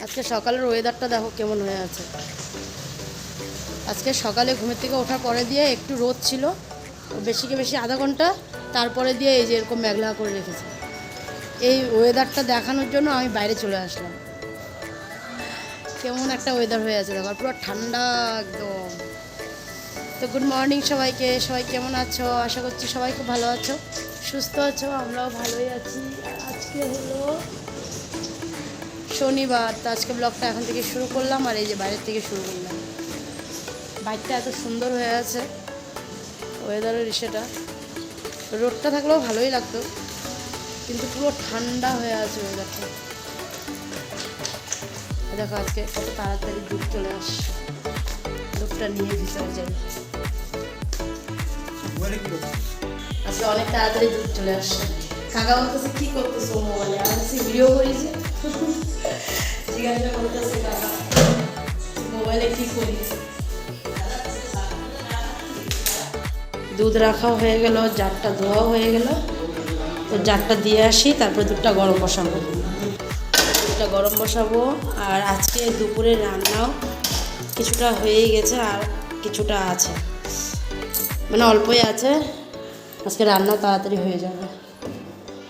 আজকে সকালের ওয়েদারটা দেখো কেমন হয়ে আছে। আজকে সকালে ঘুমের থেকে ওঠার পরে দিয়ে একটু রোদ ছিল, বেশিকে বেশি আধা ঘন্টা, তারপরে দিয়ে এই যে এরকম মেঘলা করে রেখেছে। এই ওয়েদারটা দেখানোর জন্য আমি বাইরে চলে আসলাম। কেমন একটা ওয়েদার হয়ে আছে দেখো, পুরো ঠান্ডা একদম। তো গুড মর্নিং সবাইকে, সবাই কেমন আছো? আশা করছি সবাই খুব ভালো আছো, সুস্থ আছো। আমরাও ভালোই আছি। আজকে হলো শনিবার, তো আজকে ব্লগটা এখন থেকে শুরু করলাম, আর এই যে বাইরের থেকে শুরু করলাম। বাইকটা এত সুন্দর হয়ে আছে ওয়েদারের সেটা, রোদটা থাকলেও ভালোই লাগতো, কিন্তু পুরো ঠান্ডা হয়ে আছে ওয়েদারটা। দেখো আজকে কত তাড়াতাড়ি দুধ চলে আসছে, দুধটা নিয়ে ভিতরে যাই। আজকে অনেক তাড়াতাড়ি দুধ চলে আসছে। কাকা বলতেছে কি করতেছো মোবাইলে? আমার কাছে ভিডিও করেছে, জিজ্ঞাসা করতেছে কাকা মোবাইলে কি করিস। দুধ রাখা হয়ে গেল, জারটা ধোয়া হয়ে গেল, তো জারটা দিয়ে আসি, তারপরে দুধটা গরম বসাবো। দুধটা গরম বসাবো। আর আজকে দুপুরে রান্নাও কিছুটা হয়েই গেছে, আর কিছুটা আছে, মানে অল্পই আছে। আজকে রান্না তাড়াতাড়ি হয়ে যাবে,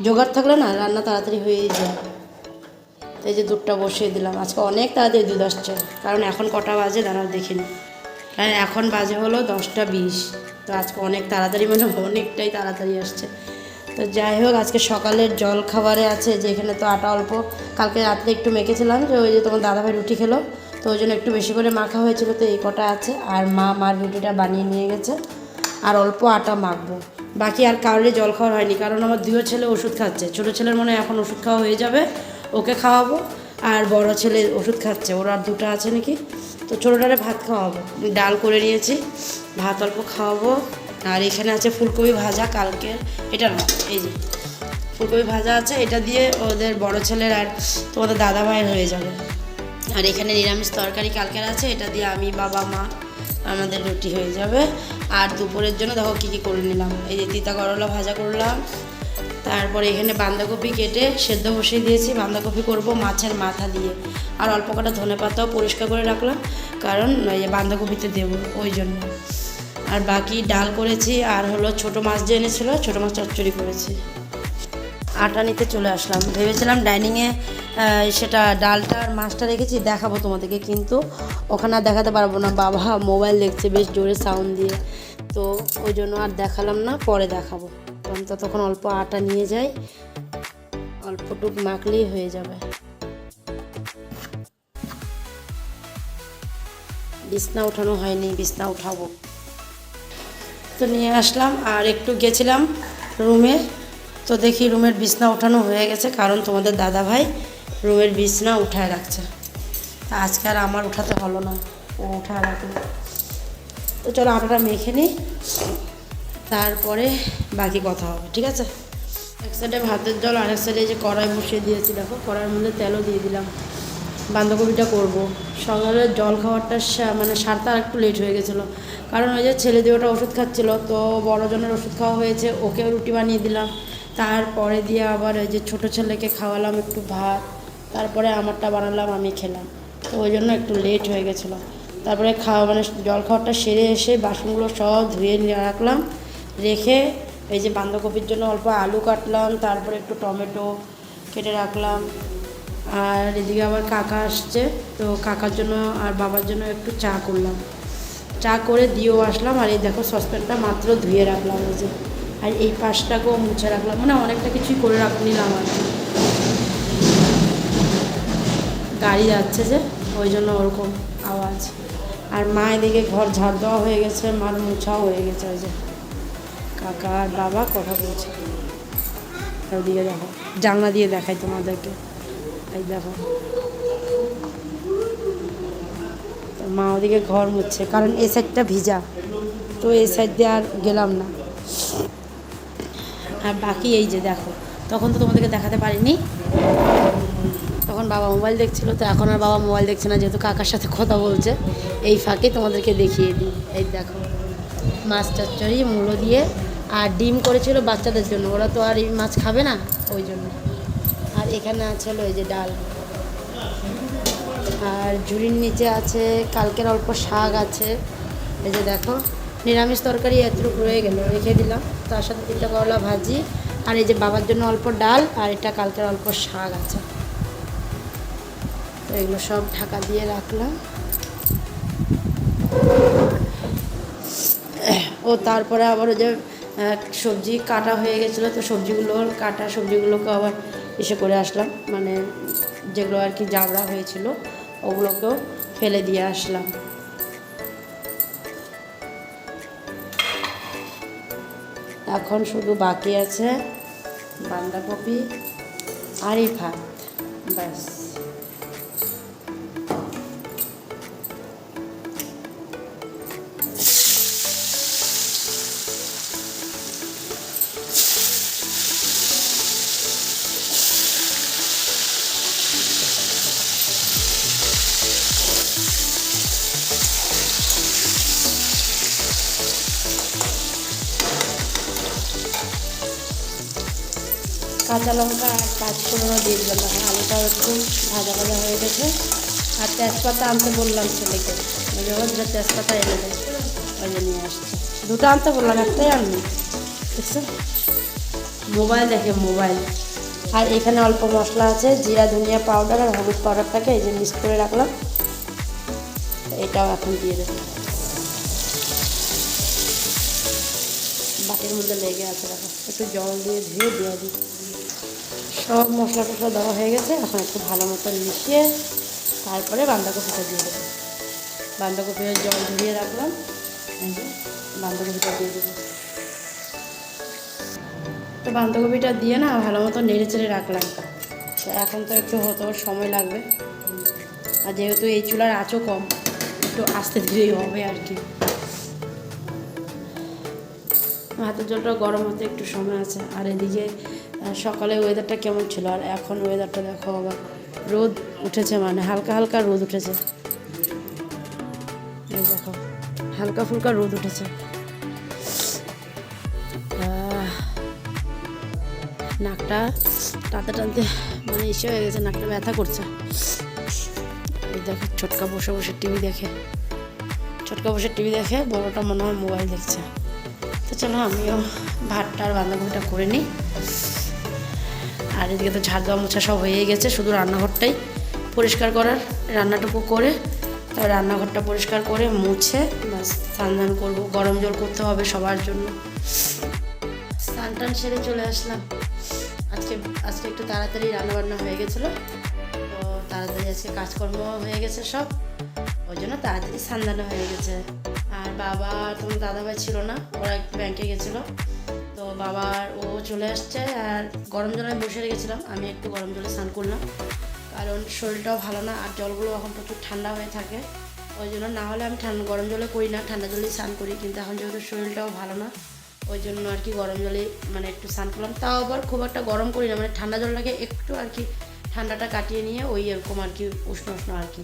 জোগাড় থাকলে না রান্না তাড়াতাড়ি হয়েই যায়। এই যে দুধটা বসিয়ে দিলাম। আজকে অনেক তাড়াতাড়ি দুধ আসছে, কারণ এখন কটা বাজে দাঁড়াও দেখিনি, কারণ এখন বাজে হলো 10টা 20। তো আজকে অনেক তাড়াতাড়ি, মানে অনেকটাই তাড়াতাড়ি আসছে। তো যাই হোক, আজকে সকালের জল খাবারে আছে যে এখানে তো আটা অল্প, কালকে রাত্রে একটু মেখেছিলাম, যে ওই যে তোমার দাদাভাই রুটি খেলো, তো ওই জন্য একটু বেশি করে মাখা হয়েছিল, তো এই কটা আছে। আর মার রুটিটা বানিয়ে নিয়ে গেছে, আর অল্প আটা মাখবো। বাকি আর কারোরই জল খাওয়ার হয়নি, কারণ আমার দুই ছেলে ওষুধ খাচ্ছে। ছোটো ছেলের মনে হয় এখন ওষুধ খাওয়া হয়ে যাবে, ওকে খাওয়াবো। আর বড় ছেলে ওষুধ খাচ্ছে, ওর আর দুটো আছে নাকি, তো ছোটোটারে ভাত খাওয়াবো। ডাল করে নিয়েছি, ভাত অল্প খাওয়াবো। আর এখানে আছে ফুলকপি ভাজা কালকের, এটা না, এই যে ফুলকপি ভাজা আছে, এটা দিয়ে ওদের বড় ছেলের আর তোমাদের দাদা ভাইয়ের হয়ে যাবে। আর এখানে নিরামিষ তরকারি কালকের আছে, এটা দিয়ে আমি, বাবা, মা আমাদের রুটি হয়ে যাবে। আর দুপুরের জন্য দেখো কী কী করে নিলাম। এই যে তিতা করলা ভাজা করলাম, তারপরে এখানে বাঁধাকপি কেটে সেদ্ধ বসিয়ে দিয়েছি। বাঁধাকপি করব মাছের মাথা দিয়ে, আর অল্প কটা ধনেপাতাও পরিষ্কার করে রাখলাম, কারণ এই যে বাঁধাকপিতে দেবো ওই জন্য। আর বাকি ডাল করেছি, আর হলো ছোটো মাছ যে এনেছিলো, ছোটো মাছ চচ্চড়ি করেছি। আটা নিতে চলে আসলাম, ভেবেছিলাম ডাইনিংয়ে সেটা ডালটা আর মাছটা রেখেছি দেখাবো তোমাদেরকে, কিন্তু ওখানে আর দেখাতে পারবো না, বাবা মোবাইল দেখছে বেশ জোরে সাউন্ড দিয়ে, তো ওই জন্য আর দেখালাম না, পরে দেখাবো। কারণ ততক্ষণ অল্প আটা নিয়ে যাই, অল্পটুক মাখলেই হয়ে যাবে। বিছনা উঠানো হয়নি, বিছনা উঠাবো। তো নিয়ে আসলাম, আর একটু গেছিলাম রুমে, তো দেখি রুমের বিছনা উঠানো হয়ে গেছে, কারণ তোমাদের দাদা ভাই রুমের বিছনা উঠায় রাখছে। তা আজকে আর আমার উঠাতে হলো না, ও উঠায় রাখলো। তো চলো আটাটা মেখে নিই, তারপরে বাকি কথা হবে, ঠিক আছে? এক সাইডে ভাতের জল, আর এক সাইডে যে কড়াই বসিয়ে দিয়েছি, দেখো কড়াইয়ের মধ্যে তেলও দিয়ে দিলাম। বাঁধাকপিটা করবো। সকালের জল খাওয়ারটা মানে সারতে আর একটু লেট হয়ে গেছিলো, কারণ ওই যে ছেলে দিয়ে ওটা ওষুধ খাচ্ছিলো, তো বড়জনের ওষুধ খাওয়া হয়েছে, ওকেও রুটি বানিয়ে দিলাম। তারপরে দিয়ে আবার ওই যে ছোটো ছেলেকে খাওয়ালাম একটু ভাত, তারপরে আমারটা বানালাম, আমি খেলাম, তো ওই জন্য একটু লেট হয়ে গেছিলো। তারপরে মানে জল খাওয়ারটা সেরে এসে বাসনগুলো সব ধুয়ে নিয়ে রাখলাম, রেখে এই যে বাঁধাকপির জন্য অল্প আলু কাটলাম, তারপরে একটু টমেটো কেটে রাখলাম। আর এদিকে আবার কাকা আসছে, তো কাকার জন্য আর বাবার জন্য একটু চা করলাম, চা করে দিয়েও আসলাম। আর এই দেখো সসপ্যানটা মাত্র ধুয়ে রাখলাম, এই যে, আর এই পাশটাকেও মুছে রাখলাম, মানে অনেকটা কিছুই করে নিলাম আর কি। গাড়ি যাচ্ছে যে ওই জন্য ওরকম আওয়াজ। আর মা এদিকে ঘর ঝাড় দেওয়া হয়ে গেছে, মার মুছাও হয়ে গেছে, ওই যে কাকা আর বাবা কথা বলছে। ওদিকে দেখো, জানলা দিয়ে দেখাই তোমাদেরকে, এই দেখো মা ওদিকে ঘর মুছছে, কারণ এই সাইডটা ভিজা, তো এই সাইড দিয়ে আর গেলাম না। আর বাকি এই যে দেখো, তখন তো তোমাদেরকে দেখাতে পারিনি, তখন বাবা মোবাইল দেখছিল, তো এখন আর বাবা মোবাইল দেখছে না, যেহেতু কাকার সাথে কথা বলছে। এই ফাঁকে তোমাদেরকে দেখিয়ে দিই, এই দেখো মাছ চচ্চড়ি মূলো দিয়ে, আর ডিম করেছিল বাচ্চাদের জন্য, ওরা তো আর এই মাছ খাবে না ওই জন্য। আর এখানে আছে ওই যে ডাল, আর ঝুড়ির নিচে আছে কালকের অল্প শাক আছে। এই যে দেখো, নিরামিষ তরকারি এতটুকু রয়ে গেল, রেখে দিলাম। তার সাথে 3টা করলা ভাজি, আর এই যে বাবার জন্য অল্প ডাল, আর এটা কালকের অল্প শাক আছে। তো এগুলো সব ঢাকা দিয়ে রাখলাম। ও তারপরে আবার ওই যে সবজি কাটা হয়ে গেছিলো, তো সবজিগুলোকে আবার এসে করে আসলাম, মানে যেগুলো আর কি জাবড়া হয়েছিল ওগুলোকেও ফেলে দিয়ে আসলাম। এখন শুধু বাকি আছে বাঁধাকপি আর এই ভাত, ব্যাস। কাঁচা লঙ্কা আর 5 ফোড়নও দিয়ে দিলাম। আলুটাও একটু ভাজা ভাজা হয়ে গেছে। আর তেজপাতা আনতে বললাম ছেলেকে, রোজ যে তেজপাতা এনে দেয়, ওই যে নিয়ে আসছে। 2টা আনতে বললাম, একটাই আননি, দেখছো? মোবাইল দেখে মোবাইল। আর এখানে অল্প মশলা আছে, জিরা ধনিয়া পাউডার আর হলুদ পাউডারটাকে এই যে মিক্স করে রাখলাম, এটাও এখন দিয়ে দেবো। বাটির মধ্যে লেগে আছে, দেখো, একটু জল দিয়ে ধুয়ে দিয়ে দিই। সব মশলা টশলা দেওয়া হয়ে গেছে, এখন একটু ভালো মতো মিশিয়ে তারপরে বাঁধাকপিটা দিয়ে দেবো। বাঁধাকপির জল ধরিয়ে রাখলাম, এই যে বাঁধাকপিটা দিয়ে দেবো। তো বাঁধাকপিটা দিয়ে না ভালো মতো নেড়ে চেড়ে রাখলাম। তো এখন তো একটু হতে সময় লাগবে, আর যেহেতু এই চুলার আঁচও কম, একটু আস্তে ধীরেই হবে আর কি। ভাতের জলটা গরম হতে একটু সময় আছে। আর এদিকে সকালে ওয়েদারটা কেমন ছিল, আর এখন ওয়েদারটা দেখো, আবার রোদ উঠেছে, মানে হালকা হালকা রোদ উঠেছে। এই দেখো, হালকা ফুলকা রোদ উঠেছে। নাকটা টানতে টানতে মানে ইসে হয়ে গেছে, নাকটা ব্যথা করছে। এই দেখো, ছোটকা বসে বসে টিভি দেখে, বড়টা মনে হয় মোবাইল দেখছে। তো চলো আমিও ভাতটা আর বাঁধাকপিটা করে নিই। আর এদিকে তো ঝাড় দেওয়া মোছা সব হয়ে গেছে, শুধু রান্নাঘরটাই পরিষ্কার করার। রান্নাটুকু করে তারপর রান্নাঘরটা পরিষ্কার করে মুছে বাস স্নান করবো। গরম জল করতে হবে সবার জন্য। স্নান টান সেরে চলে আসলাম। আজকে একটু তাড়াতাড়ি রান্নাবান্না হয়ে গেছিলো, তো তাড়াতাড়ি আজকে কাজকর্ম হয়ে গেছে সব, ওই জন্য তাড়াতাড়ি স্নান হয়ে গেছে। আর বাবা তোমার দাদাভাই ছিল না, ওরা একটু ব্যাংকে গেছিলো, তো বাবার ও চলে আসছে। আর গরম জলে বসে রেখেছিলাম, আমি একটু গরম জলে স্নান করলাম, কারণ শরীরটাও ভালো না, আর জলগুলো এখন প্রচুর ঠান্ডা হয়ে থাকে, ওই জন্য। না হলে আমি গরম জলে করি না, ঠান্ডা জলেই স্নান করি, কিন্তু এখন যেহেতু শরীরটাও ভালো না, ওই জন্য আর কি গরম জলেই মানে একটু স্নান করলাম। তাও আবার খুব একটা গরম করি না, মানে ঠান্ডা জলটাকে একটু আর কি ঠান্ডাটা কাটিয়ে নিয়ে ওই এরকম আর কি উষ্ণ আর কি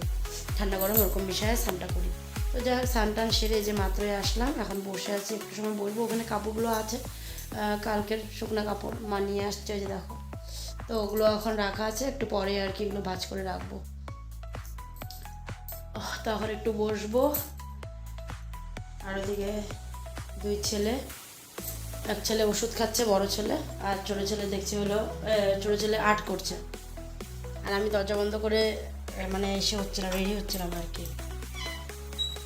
ঠান্ডা গরম ওরকম মিশিয়ে স্নানটা করি। তো যাই হোক, স্নান টান সেরে যে মাত্রই আসলাম, এখন বসে আছি, একটু সময় বসবো। ওখানে কাপড়গুলো আছে, কালকের শুকনো কাপড় মা নিয়ে আসছে, ওই যে দেখো, তো ওগুলো এখন রাখা আছে, একটু পরে আর কি এগুলো ভাঁজ করে রাখবো। তখন একটু বসবো। আর ওদিকে 2 ছেলে, এক ছেলে ওষুধ খাচ্ছে, বড় ছেলে, আর ছোটো ছেলে দেখছি হলো ছোটো ছেলে আর্ট করছে। আর আমি দরজা বন্ধ করে মানে এসে হচ্ছিলাম, রেডি হচ্ছিলাম আর কি,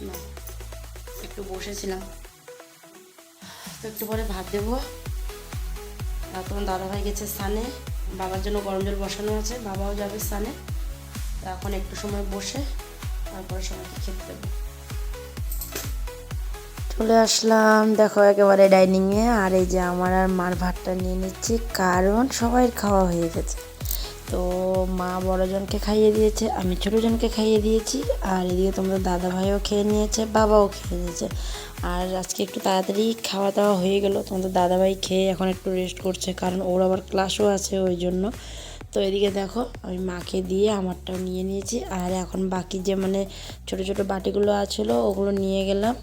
না একটু বসেছিলাম। তো একটু পরে ভাত দেবো। আর তোমার দাদাভাই গেছে স্নানে, বাবার জন্য গরম জল বসানো আছে, বাবাও যাবে স্নানে। তো এখন একটু সময় বসে তারপরে সবাইকে খেতে দেবো। চলে আসলাম দেখো একেবারে ডাইনিংয়ে। আর এই যে আমার আর মার ভাতটা নিয়ে নিচ্ছি, কারণ সবাই খাওয়া হয়ে গেছে। তো মা বড়জনকে খাইয়ে দিয়েছে, আমি ছোটোজনকে খাইয়ে দিয়েছি, আর এদিকে তোমাদের দাদাভাইও খেয়ে নিয়েছে, বাবাও খেয়ে নিয়েছে। আর আজকে একটু তাড়াতাড়ি খাওয়া দাওয়া হয়ে গেল। তোমাদের দাদাভাই খেয়ে এখন একটু রেস্ট করছে, কারণ ওর আবার ক্লাসও আছে, ওই জন্য। তো এদিকে দেখো আমি মাকে দিয়ে আমারটাও নিয়ে নিয়েছি, আর এখন বাকি যে মানে ছোট ছোট বাটিগুলো আছিলো ওগুলো নিয়ে গেলাম,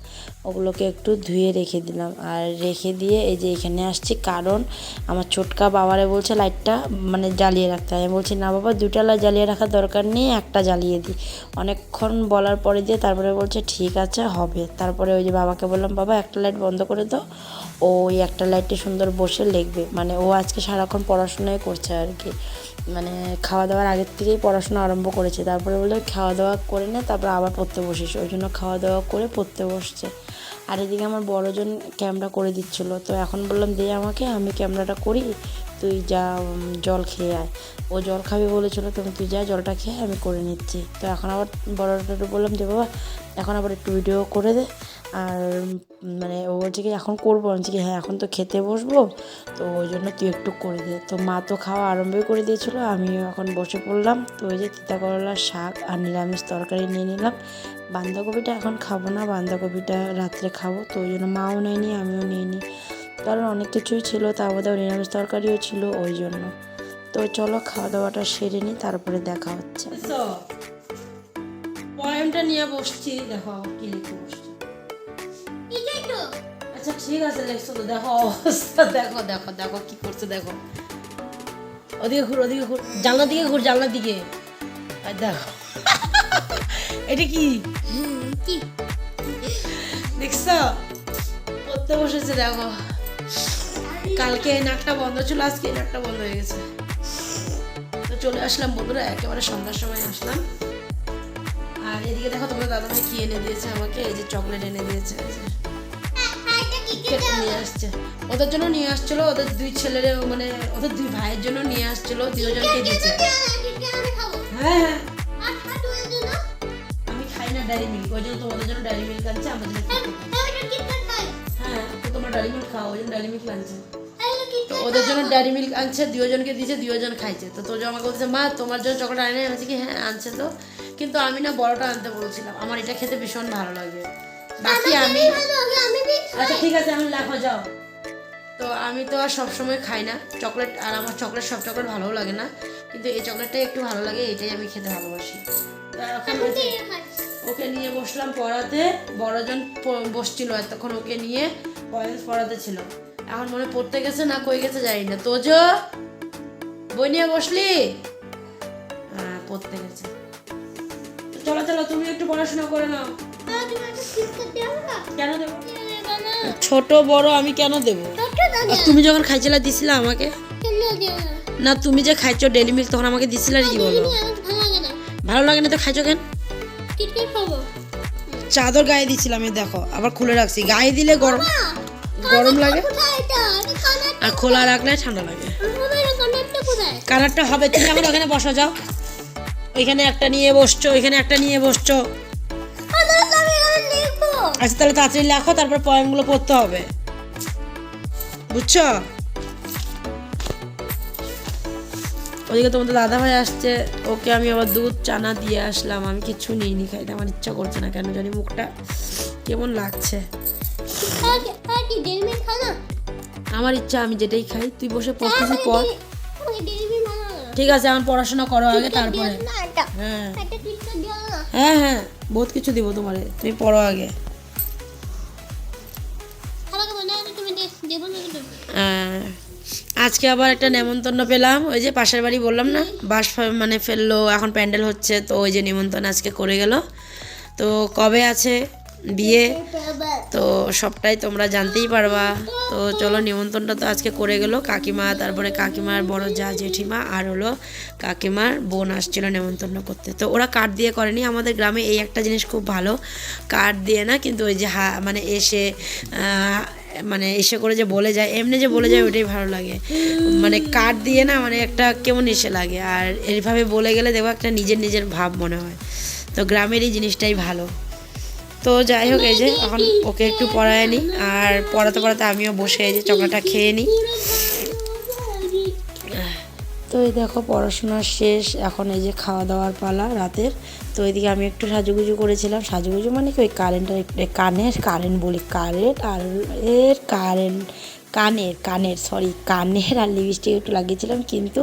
ওগুলোকে একটু ধুয়ে রেখে দিলাম। আর রেখে দিয়ে এই যে এখানে আসছি, কারণ আমার ছোটকা বাবারে বলছে লাইটটা মানে জ্বালিয়ে রাখতে। আমি বলছি না বাবা, 2টা লাইট জ্বালিয়ে রাখার দরকার নেই, একটা জ্বালিয়ে দিই। অনেকক্ষণ বলার পরে দিয়ে তারপরে বলছে ঠিক আছে হবে। তারপরে ওই যে বাবাকে বললাম বাবা একটা লাইট বন্ধ করে দাও, ওই একটা লাইটে সুন্দর বসে লিখবে। মানে ও আজকে সারাক্ষণ পড়াশোনাই করছে আর কি, মানে খাওয়া দাওয়ার আগের থেকেই পড়াশোনা আরম্ভ করেছে। তারপরে বললো খাওয়া দাওয়া করে নে তারপর আবার পড়তে বসিস, ওই জন্য খাওয়া দাওয়া করে পড়তে বসছে। আর এদিকে আমার বড়জন ক্যামেরা করে দিচ্ছিলো, তো এখন বললাম দে আমাকে, আমি ক্যামেরাটা করি, তুই যা জল খেয়ে আয়। ও জল খাবে বলেছিলো, তুমি তুই যা জলটা খেয়ে আমি করে নিচ্ছি। তো এখন আবার বড়টা বললাম যে বাবা এখন আবার একটু ভিডিও করে দে। আর মানে ও বলছে কি এখন করবো, বলছি কি হ্যাঁ এখন তো খেতে বসবো, তো ওই জন্য তুই একটু করে দে। তো মা তো খাওয়া আরম্ভই করে দিয়েছিলো, আমিও এখন বসে পড়লাম। তো ওই যে তিতা করলার শাক আর নিরামিষ তরকারি নিয়ে নিলাম। বাঁধাকপিটা এখন খাবো না, বাঁধাকপিটা রাত্রে খাবো, তো ওই জন্য মাও নেয়নি আমিও নিইনি, কারণ অনেক কিছুই ছিল, তার মধ্যে নিরামিষ তরকারিও ছিল ওই জন্য। তো চলো খাওয়া দাওয়াটা সেরে নিই, তারপরে দেখা হচ্ছে। পয়েমটা নিয়ে বসছি, দেখো কি লিখে বসছি। আচ্ছা ঠিক আছে লেখছো তো, দেখো অবস্থা, দেখো দেখো দেখো কি করছে, দেখো ওদিকে ঘুর, ওদিকে ঘুর, জানলার দিকে ঘুর, জানলার দিকে। আর দেখো এটা কি দেখছো, পড়তে বসেছে দেখো। কালকে এই নাকটা বন্ধ ছিল, আজকে এই নাকটা বন্ধ হয়ে গেছে। তো চলে আসলাম বন্ধুরা, একেবারে সন্ধ্যার সময় আসলাম। আর এদিকে দেখো তোমার দাদাভাই কি এনে দিয়েছে আমাকে, এই যে চকলেট এনে দিয়েছে, নিয়ে আসছে ওদের জন্য, নিয়ে আসছিল ওদের 2 ছেলের মানে ওদের 2 ভাইয়ের জন্য নিয়ে আসছিল, 2জনকে দিয়েছে। হ্যাঁ হ্যাঁ আমি খাই না ডেয়ারি মিল্ক, ওই জন্য তোমাদের জন্য ডেয়ারি মিল্ক আনছে, আমাদের হ্যাঁ তো তোমার ডেয়ারি মিল্ক খাও, ওই জন্য ডেয়ারি মিল্ক আনছে। তো ওদের জন্য ডেয়ারি মিল্ক আনছে, 2জনকে দিয়েছে, 2জন খাইছে। তো তোর আমাকে বলছে মা তোমার জন্য চকলেট আনে, আমি কি হ্যাঁ আনছে তো, কিন্তু আমি না বড়টা আনতে বলছিলাম, আমার এটা খেতে ভীষণ ভালো লাগে। বাকি আমি আচ্ছা ঠিক আছে আমি লেখো যাও। তো আমি তো আর সবসময় খাই না চকলেট, আর আমার চকলেট সব চকলেট ভালোও লাগে না, কিন্তু এই চকলেটটাই একটু ভালো লাগে, এটাই আমি খেতে ভালোবাসি। তো এখন ওকে নিয়ে বসলাম পড়াতে, বড়জন বসছিল এতক্ষণ, ওকে নিয়ে পয়েন্টস পড়াতে ছিল। এখন মনে পড়তে গেছে না কই গেছে জানি না। তোজো বই নিয়ে বসলি? হ্যাঁ পড়তে গেছে। চলো চলো তুমি একটু পড়াশোনা করে নাও। কেন দেবো? ছোট বড় আমি কেন দেবো? তুমি যখন খাইছিলা দিছিলা আমাকে না, তুমি যে খাইছো ডেলি মিল্ক তখন আমাকে দিছিলা, কি বলো? ভালো লাগে না তো খাইছো কেন? চাদর গায়ে দিছিলাম, এই দেখো আবার খুলে রাখছি, গায়ে দিলে গরম গরম লাগে আর খোলা রাখলে ঠান্ডা লাগে। কালারটা হবে, তুমি এখন ওখানে বসা যাও, ওইখানে একটা নিয়ে বসছো, ওইখানে একটা নিয়ে বসছো। আচ্ছা তাহলে তাড়াতাড়ি লেখো, তারপর পয়েমগুলো পড়তে হবে, বুঝছো? ওদিকে তোমাদের দাদা ভাই আসছে, ওকে আমি আবার দুধ চানা দিয়ে আসলাম। আমি কিছু নিইনি, খাইতে আমার ইচ্ছা করছে না, কেন জানি মুখটা কেমন লাগছে। আমার ইচ্ছা আমি যেটাই খাই, তুই বসে পড়তেছিস পড়। ঠিক আছে এখন পড়াশোনা করো আগে, তারপরে হ্যাঁ হ্যাঁ হ্যাঁ বহুত কিছু দিব তোমারে, তুমি পড়ো আগে। আজকে আবার একটা নেমন্তন্ন পেলাম, ওই যে পাশের বাড়ি বললাম না বাস মানে ফেললো, এখন প্যান্ডেল হচ্ছে, তো ওই যে নিমন্ত্রণ আজকে করে গেল। তো কবে আছে বিয়ে, তো সবটাই তোমরা জানতেই পারবা। তো চলো নিমন্ত্রণটা তো আজকে করে গেল কাকিমা, তারপরে কাকিমার বড় যা জেঠিমা, আর হলো কাকিমার বোন আসছিল নেমন্তন্ন করতে। তো ওরা কার্ড দিয়ে করেনি, আমাদের গ্রামে এই একটা জিনিস খুব ভালো, কার্ড দিয়ে না, কিন্তু ওই যে মানে এসে করে যে বলে যায়, এমনি যে বলে যায় ওইটাই ভালো লাগে, মানে কার্ড দিয়ে না মানে একটা কেমন এসে লাগে, আর এইভাবে বলে গেলে দেখো একটা নিজের নিজের ভাব মনে হয়। তো গ্রামের এই জিনিসটাই ভালো। তো যাই হোক এই যে এখন ওকে একটু পড়ায় নিই, আর পড়াতে পড়াতে আমিও বসে এই যে চকলেটটা খেয়ে নিই। তো এই দেখো পড়াশোনা শেষ, এখন এই যে খাওয়া দাওয়ার পালা রাতের। তো এদিকে আমি একটু সাজুগুজু করেছিলাম, সাজুগুজু মানে কি ওই কারেন্ট বলি, কারেন্ট আর কানের আর লিপস্টিক একটু লাগিয়েছিলাম, কিন্তু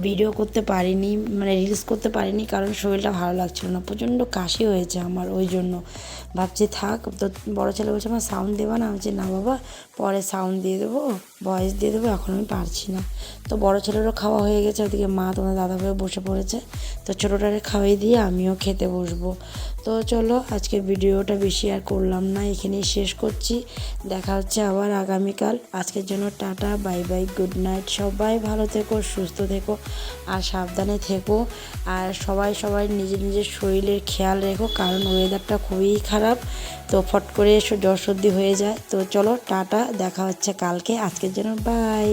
ভিডিও করতে পারিনি, মানে রিলস করতে পারিনি, কারণ শরীরটা ভালো লাগছিল না, প্রচণ্ড কাশি হয়েছে আমার, ওই জন্য ভাবছি থাক। তো বড়ো ছেলে বলছে আমার সাউন্ড দেবা না, আমি বলছি না বাবা পরে সাউন্ড দিয়ে দেবো, ভয়েস দিয়ে দেবো, এখন আমি পারছি না। তো বড়ো ছেলেরও খাওয়া হয়ে গেছে, ওদিকে মা তোমার দাদাভাইও বসে পড়েছে, তো ছোটোটারে খাওয়াই দিয়ে আমিও খেতে বসবো। তো চলো আজকের ভিডিওটা বেশি আর করলাম না, এখানেই শেষ করছি। দেখা হচ্ছে আবার আগামীকাল। আজকের জন্য tata, bye bye, good night. সবাই ভালো থেকো, সুস্থ থেকো আর সাবধানে থেকো। আর সবাই নিজের নিজের শরীরের খেয়াল রেখো, কারণ ওয়েদারটা খুবই খারাপ, তো ফট করে জ্বর সর্দি হয়ে যায়। তো চলো টাটা, দেখা হচ্ছে কালকে। আজকের জন্য বাই।